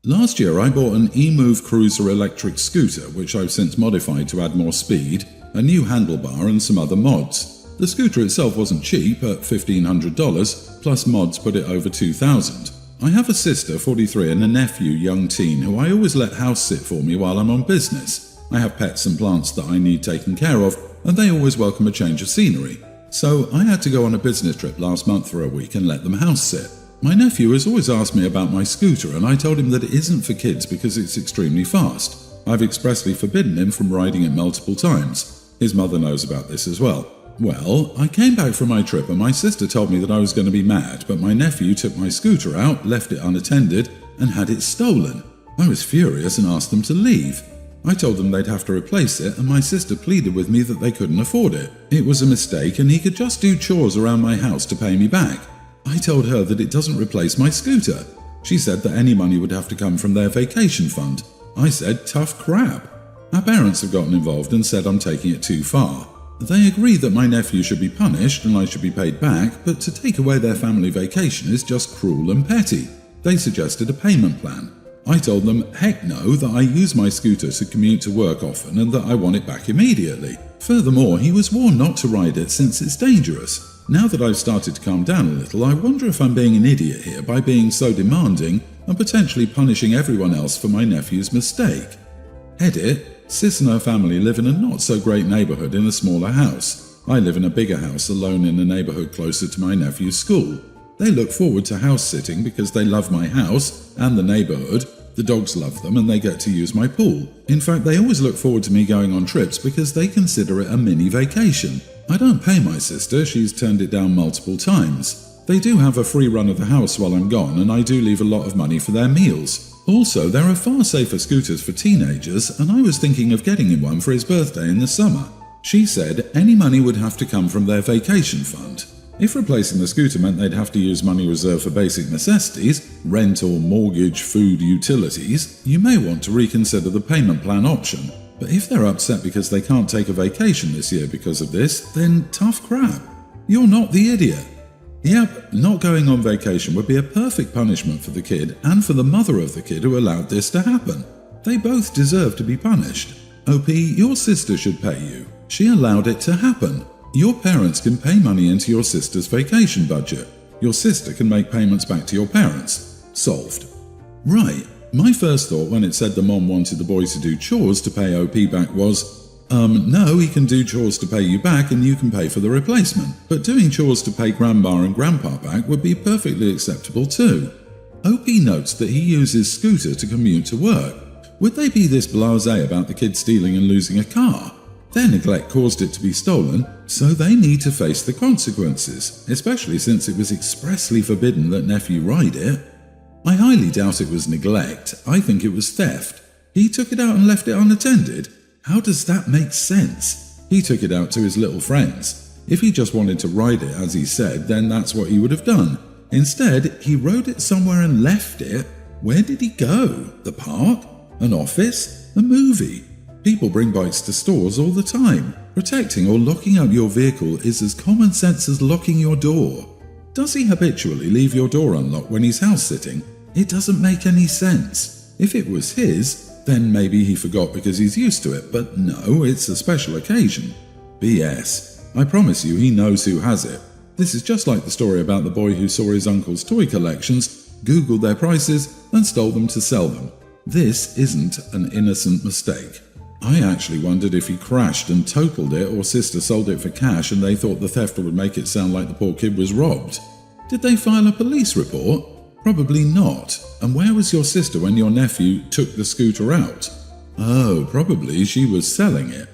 Last year I bought an eMove Cruiser electric scooter, which I've since modified to add more speed, a new handlebar and some other mods. The scooter itself wasn't cheap at $1,500, plus mods put it over $2,000. I have a sister, 43, and a nephew, young teen, who I always let house sit for me while I'm on business. I have pets and plants that I need taken care of, and they always welcome a change of scenery. So I had to go on a business trip last month for a week and let them house sit. My nephew has always asked me about my scooter, and I told him that it isn't for kids because it's extremely fast. I've expressly forbidden him from riding it multiple times. His mother knows about this as well. Well, I came back from my trip and my sister told me that I was going to be mad, but my nephew took my scooter out, left it unattended, and had it stolen. I was furious and asked them to leave. I told them they'd have to replace it, and my sister pleaded with me that they couldn't afford it. It was a mistake and he could just do chores around my house to pay me back. I told her that it doesn't replace my scooter. She said that any money would have to come from their vacation fund. I said, tough crap. Our parents have gotten involved and said I'm taking it too far. They agree that my nephew should be punished and I should be paid back, but to take away their family vacation is just cruel and petty. They suggested a payment plan. I told them, heck no, that I use my scooter to commute to work often and that I want it back immediately. Furthermore, he was warned not to ride it since it's dangerous. Now that I've started to calm down a little, I wonder if I'm being an idiot here by being so demanding and potentially punishing everyone else for my nephew's mistake. Edit. Sis and her family live in a not-so-great neighborhood in a smaller house. I live in a bigger house alone in a neighborhood closer to my nephew's school. They look forward to house-sitting because they love my house and the neighborhood. The dogs love them and they get to use my pool. In fact, they always look forward to me going on trips because they consider it a mini vacation. I don't pay my sister, she's turned it down multiple times. They do have a free run of the house while I'm gone and I do leave a lot of money for their meals. Also, there are far safer scooters for teenagers and I was thinking of getting him one for his birthday in the summer. She said any money would have to come from their vacation fund. If replacing the scooter meant they'd have to use money reserved for basic necessities, rent or mortgage, food, utilities, you may want to reconsider the payment plan option. But if they're upset because they can't take a vacation this year because of this, then tough crap. You're not the idiot. Yep, not going on vacation would be a perfect punishment for the kid and for the mother of the kid who allowed this to happen. They both deserve to be punished. OP, your sister should pay you. She allowed it to happen. Your parents can pay money into your sister's vacation budget. Your sister can make payments back to your parents. Solved. Right, my first thought when it said the mom wanted the boys to do chores to pay OP back was, no, he can do chores to pay you back and you can pay for the replacement. But doing chores to pay Grandma and Grandpa back would be perfectly acceptable too. OP notes that he uses scooter to commute to work. Would they be this blasé about the kid stealing and losing a car? Their neglect caused it to be stolen, so they need to face the consequences, especially since it was expressly forbidden that nephew ride it. I highly doubt it was neglect. I think it was theft. He took it out and left it unattended. How does that make sense? He took it out to his little friends. If he just wanted to ride it, as he said, then that's what he would have done. Instead, he rode it somewhere and left it. Where did he go? The park? An office? A movie? People bring bikes to stores all the time. Protecting or locking up your vehicle is as common sense as locking your door. Does he habitually leave your door unlocked when he's house sitting? It doesn't make any sense. If it was his, then maybe he forgot because he's used to it, but no, it's a special occasion. BS. I promise you he knows who has it. This is just like the story about the boy who saw his uncle's toy collections, Googled their prices, and stole them to sell them. This isn't an innocent mistake. I actually wondered if he crashed and totaled it or sister sold it for cash and they thought the theft would make it sound like the poor kid was robbed. Did they file a police report? Probably not. And where was your sister when your nephew took the scooter out? Oh, probably she was selling it.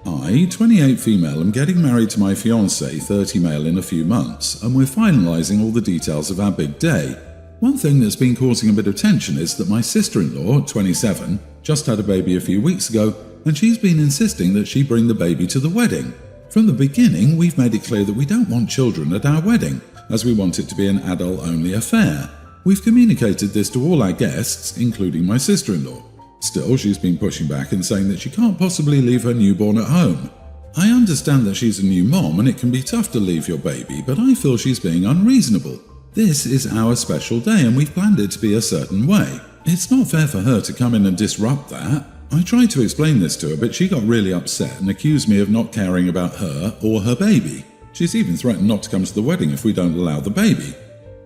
I, 28 female, am getting married to my fiancé, 30 male, in a few months, and we're finalising all the details of our big day. One thing that's been causing a bit of tension is that my sister-in-law, 27, just had a baby a few weeks ago, and she's been insisting that she bring the baby to the wedding. From the beginning, we've made it clear that we don't want children at our wedding, as we want it to be an adult-only affair. We've communicated this to all our guests, including my sister-in-law. Still, she's been pushing back and saying that she can't possibly leave her newborn at home. I understand that she's a new mom and it can be tough to leave your baby, but I feel she's being unreasonable. This is our special day and we've planned it to be a certain way. It's not fair for her to come in and disrupt that. I tried to explain this to her, but she got really upset and accused me of not caring about her or her baby. She's even threatened not to come to the wedding if we don't allow the baby.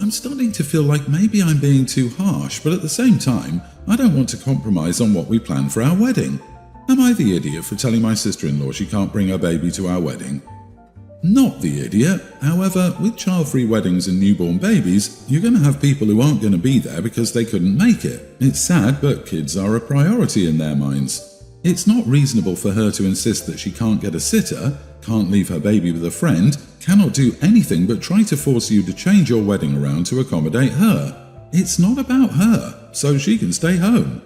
I'm starting to feel like maybe I'm being too harsh, but at the same time, I don't want to compromise on what we plan for our wedding. Am I the idiot for telling my sister-in-law she can't bring her baby to our wedding? Not the idiot. However, with child-free weddings and newborn babies, you're going to have people who aren't going to be there because they couldn't make it. It's sad, but kids are a priority in their minds. It's not reasonable for her to insist that she can't get a sitter, can't leave her baby with a friend, cannot do anything but try to force you to change your wedding around to accommodate her. It's not about her, so she can stay home.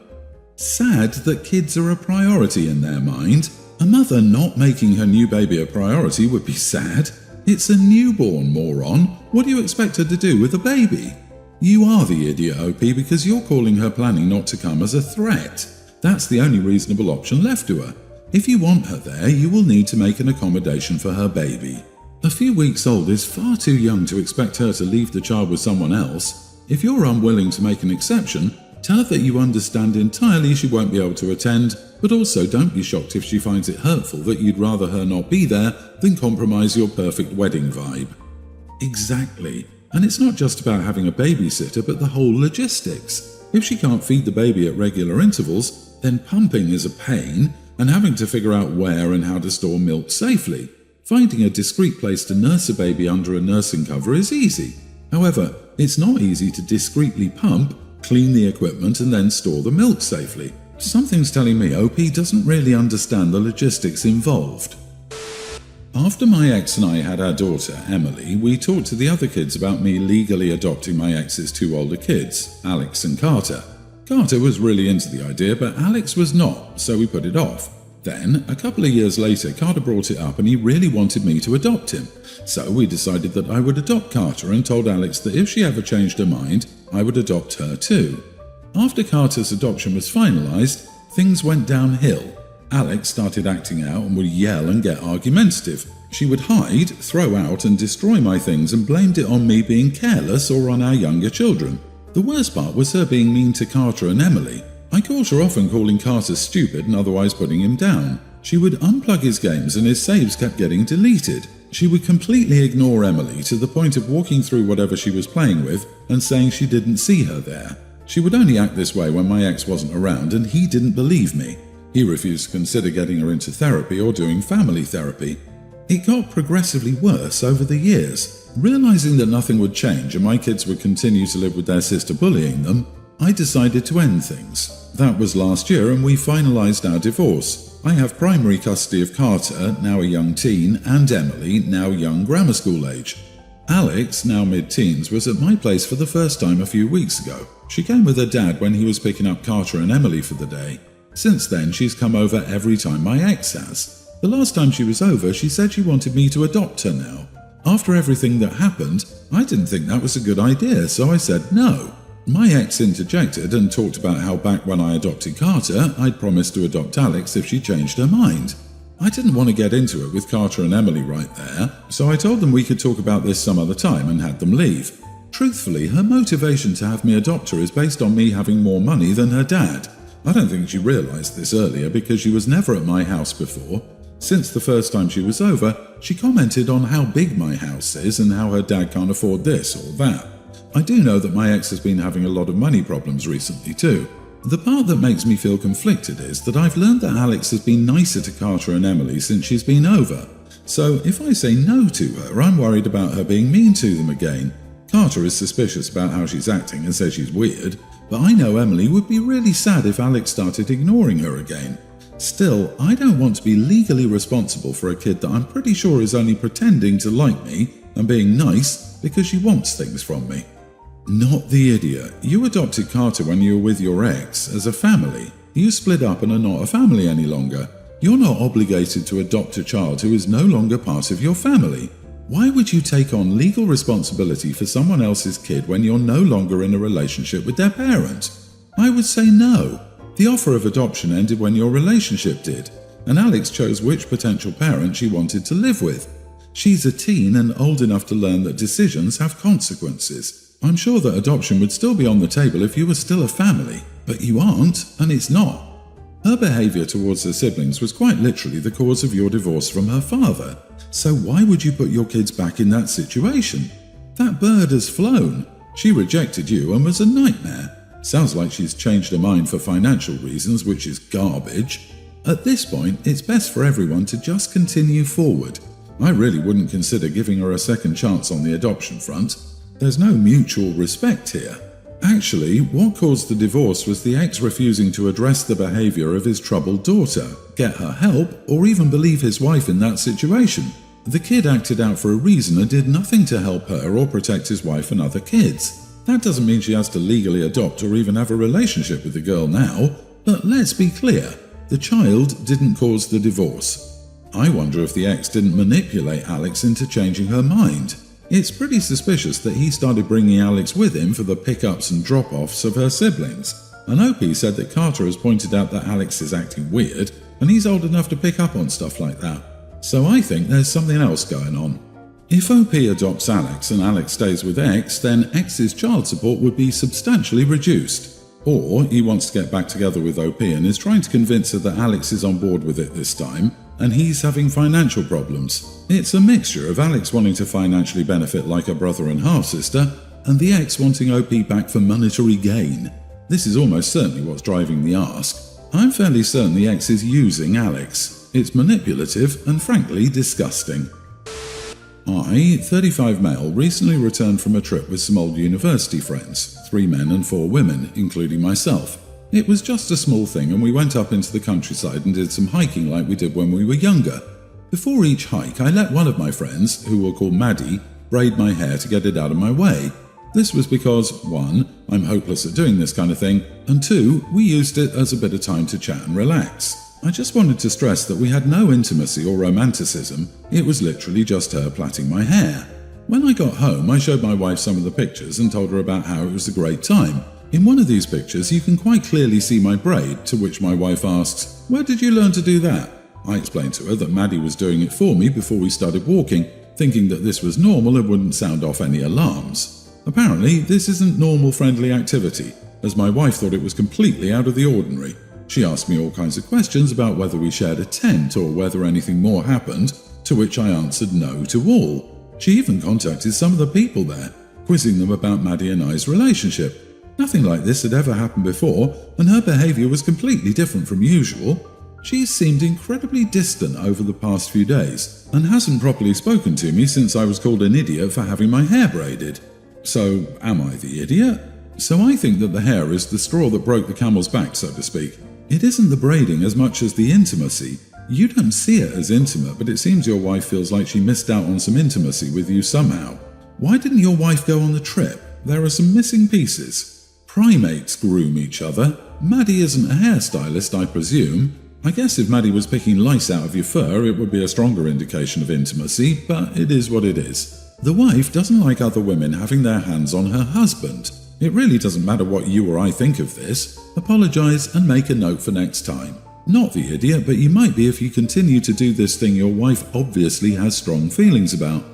Sad that kids are a priority in their mind. A mother not making her new baby a priority would be sad. It's a newborn, moron. What do you expect her to do with a baby? You are the idiot, OP, because you're calling her planning not to come as a threat. That's the only reasonable option left to her. If you want her there, you will need to make an accommodation for her baby. A few weeks old is far too young to expect her to leave the child with someone else. If you're unwilling to make an exception, tell her that you understand entirely she won't be able to attend, but also don't be shocked if she finds it hurtful that you'd rather her not be there than compromise your perfect wedding vibe. Exactly. And it's not just about having a babysitter, but the whole logistics. If she can't feed the baby at regular intervals, then pumping is a pain, and having to figure out where and how to store milk safely. Finding a discreet place to nurse a baby under a nursing cover is easy. However, it's not easy to discreetly pump, clean the equipment, and then store the milk safely. Something's telling me OP doesn't really understand the logistics involved. After my ex and I had our daughter, Emily, we talked to the other kids about me legally adopting my ex's two older kids, Alex and Carter. Carter was really into the idea, but Alex was not, so we put it off. Then, a couple of years later, Carter brought it up and he really wanted me to adopt him. So we decided that I would adopt Carter and told Alex that if she ever changed her mind, I would adopt her too. After Carter's adoption was finalized, things went downhill. Alex started acting out and would yell and get argumentative. She would hide, throw out and destroy my things and blamed it on me being careless or on our younger children. The worst part was her being mean to Carter and Emily. I caught her often calling Carter stupid and otherwise putting him down. She would unplug his games and his saves kept getting deleted. She would completely ignore Emily to the point of walking through whatever she was playing with and saying she didn't see her there. She would only act this way when my ex wasn't around and he didn't believe me. He refused to consider getting her into therapy or doing family therapy. It got progressively worse over the years. Realizing that nothing would change and my kids would continue to live with their sister bullying them, I decided to end things. That was last year and we finalized our divorce. I have primary custody of Carter, now a young teen, and Emily, now young grammar school age. Alex, now mid-teens, was at my place for the first time a few weeks ago. She came with her dad when he was picking up Carter and Emily for the day. Since then, she's come over every time my ex has. The last time she was over, she said she wanted me to adopt her now. After everything that happened, I didn't think that was a good idea, so I said no. My ex interjected and talked about how back when I adopted Carter, I'd promised to adopt Alex if she changed her mind. I didn't want to get into it with Carter and Emily right there, so I told them we could talk about this some other time and had them leave. Truthfully, her motivation to have me adopt her is based on me having more money than her dad. I don't think she realized this earlier because she was never at my house before. Since the first time she was over, she commented on how big my house is and how her dad can't afford this or that. I do know that my ex has been having a lot of money problems recently too. The part that makes me feel conflicted is that I've learned that Alex has been nicer to Carter and Emily since she's been over. So if I say no to her, I'm worried about her being mean to them again. Carter is suspicious about how she's acting and says she's weird, but I know Emily would be really sad if Alex started ignoring her again. Still, I don't want to be legally responsible for a kid that I'm pretty sure is only pretending to like me and being nice because she wants things from me. Not the idiot. You adopted Carter when you were with your ex as a family. You split up and are not a family any longer. You're not obligated to adopt a child who is no longer part of your family. Why would you take on legal responsibility for someone else's kid when you're no longer in a relationship with their parent? I would say no. The offer of adoption ended when your relationship did, and Alex chose which potential parent she wanted to live with. She's a teen and old enough to learn that decisions have consequences. I'm sure that adoption would still be on the table if you were still a family, but you aren't, and it's not. Her behaviour towards her siblings was quite literally the cause of your divorce from her father. So why would you put your kids back in that situation? That bird has flown. She rejected you and was a nightmare. Sounds like she's changed her mind for financial reasons, which is garbage. At this point, it's best for everyone to just continue forward. I really wouldn't consider giving her a second chance on the adoption front. There's no mutual respect here. Actually, what caused the divorce was the ex refusing to address the behaviour of his troubled daughter, get her help, or even believe his wife in that situation. The kid acted out for a reason and did nothing to help her or protect his wife and other kids. That doesn't mean she has to legally adopt or even have a relationship with the girl now, but let's be clear, the child didn't cause the divorce. I wonder if the ex didn't manipulate Alex into changing her mind. It's pretty suspicious that he started bringing Alex with him for the pickups and drop-offs of her siblings. And Opie said that Carter has pointed out that Alex is acting weird, and he's old enough to pick up on stuff like that. So I think there's something else going on. If OP adopts Alex and Alex stays with X, then X's child support would be substantially reduced. Or he wants to get back together with OP and is trying to convince her that Alex is on board with it this time, and he's having financial problems. It's a mixture of Alex wanting to financially benefit like a brother and half-sister, and the ex wanting OP back for monetary gain. This is almost certainly what's driving the ask. I'm fairly certain the ex is using Alex. It's manipulative and frankly disgusting. I, 35 male, recently returned from a trip with some old university friends, 3 men and 4 women, including myself. It was just a small thing and we went up into the countryside and did some hiking like we did when we were younger. Before each hike, I let one of my friends, who we'll call Maddie, braid my hair to get it out of my way. This was because, 1, I'm hopeless at doing this kind of thing, and 2, we used it as a bit of time to chat and relax. I just wanted to stress that we had no intimacy or romanticism, it was literally just her plaiting my hair. When I got home, I showed my wife some of the pictures and told her about how it was a great time. In one of these pictures, you can quite clearly see my braid, to which my wife asks, "Where did you learn to do that?" I explained to her that Maddie was doing it for me before we started walking, thinking that this was normal and wouldn't sound off any alarms. Apparently, this isn't normal friendly activity, as my wife thought it was completely out of the ordinary. She asked me all kinds of questions about whether we shared a tent or whether anything more happened, to which I answered no to all. She even contacted some of the people there, quizzing them about Maddie and I's relationship. Nothing like this had ever happened before, and her behaviour was completely different from usual. She's seemed incredibly distant over the past few days, and hasn't properly spoken to me since I was called an idiot for having my hair braided. So, am I the idiot? So I think that the hair is the straw that broke the camel's back, so to speak. It isn't the braiding as much as the intimacy. You don't see it as intimate, but it seems your wife feels like she missed out on some intimacy with you somehow. Why didn't your wife go on the trip? There are some missing pieces. Primates groom each other. Maddie isn't a hairstylist, I presume. I guess if Maddie was picking lice out of your fur, it would be a stronger indication of intimacy, but it is what it is. The wife doesn't like other women having their hands on her husband. It really doesn't matter what you or I think of this. Apologise and make a note for next time. Not the idiot, but you might be if you continue to do this thing your wife obviously has strong feelings about.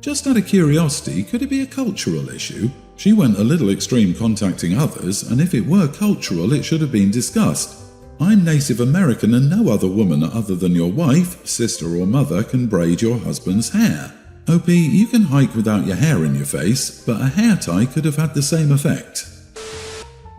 Just out of curiosity, could it be a cultural issue? She went a little extreme contacting others, and if it were cultural, it should have been discussed. I'm Native American and no other woman other than your wife, sister or mother can braid your husband's hair. OP, you can hike without your hair in your face, but a hair tie could have had the same effect.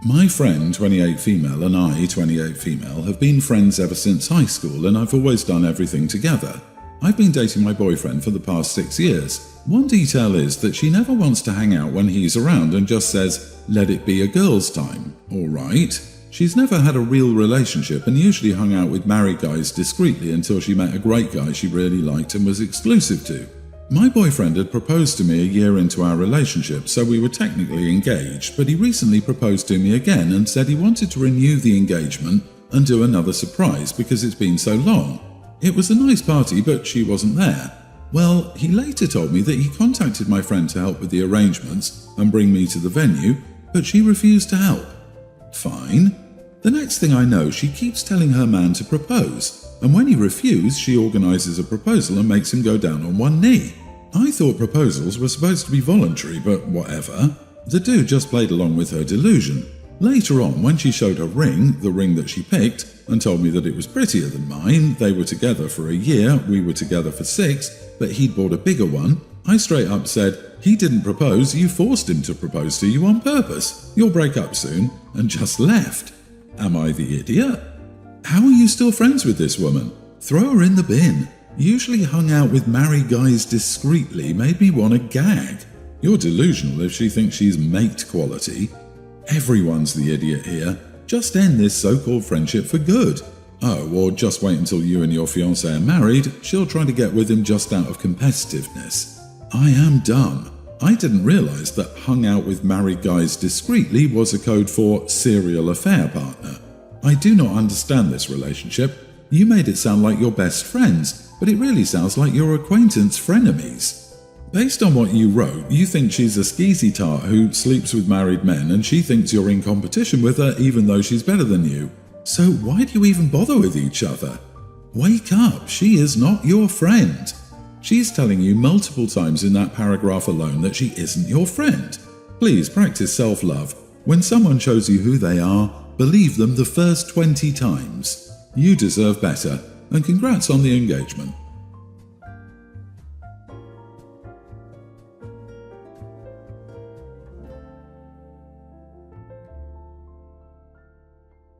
My friend, 28 female, and I, 28 female, have been friends ever since high school and I've always done everything together. I've been dating my boyfriend for the past 6 years. One detail is that she never wants to hang out when he's around and just says, "Let it be a girl's time." Alright. She's never had a real relationship and usually hung out with married guys discreetly until she met a great guy she really liked and was exclusive to. My boyfriend had proposed to me a year into our relationship, so we were technically engaged, but he recently proposed to me again and said he wanted to renew the engagement and do another surprise because it's been so long. It was a nice party, but she wasn't there. Well, he later told me that he contacted my friend to help with the arrangements and bring me to the venue, but she refused to help. Fine. The next thing I know, she keeps telling her man to propose, and when he refused, she organises a proposal and makes him go down on one knee. I thought proposals were supposed to be voluntary, but whatever. The dude just played along with her delusion. Later on, when she showed her ring, the ring that she picked, and told me that it was prettier than mine, they were together for a year, we were together for 6, but he'd bought a bigger one, I straight up said, he didn't propose, you forced him to propose to you on purpose. You'll break up soon, and just left. Am I the idiot? How are you still friends with this woman? Throw her in the bin. Usually hung out with married guys discreetly made me want to gag. You're delusional if she thinks she's mate quality. Everyone's the idiot here. Just end this so-called friendship for good. Oh, or just wait until you and your fiancé are married. She'll try to get with him just out of competitiveness. I am dumb. I didn't realize that hung out with married guys discreetly was a code for serial affair partner. I do not understand this relationship. You made it sound like you're best friends, but it really sounds like you're acquaintance frenemies. Based on what you wrote, you think she's a skeezy tart who sleeps with married men and she thinks you're in competition with her even though she's better than you. So why do you even bother with each other? Wake up, she is not your friend. She's telling you multiple times in that paragraph alone that she isn't your friend. Please practice self-love. When someone shows you who they are, believe them the first 20 times. You deserve better, and congrats on the engagement.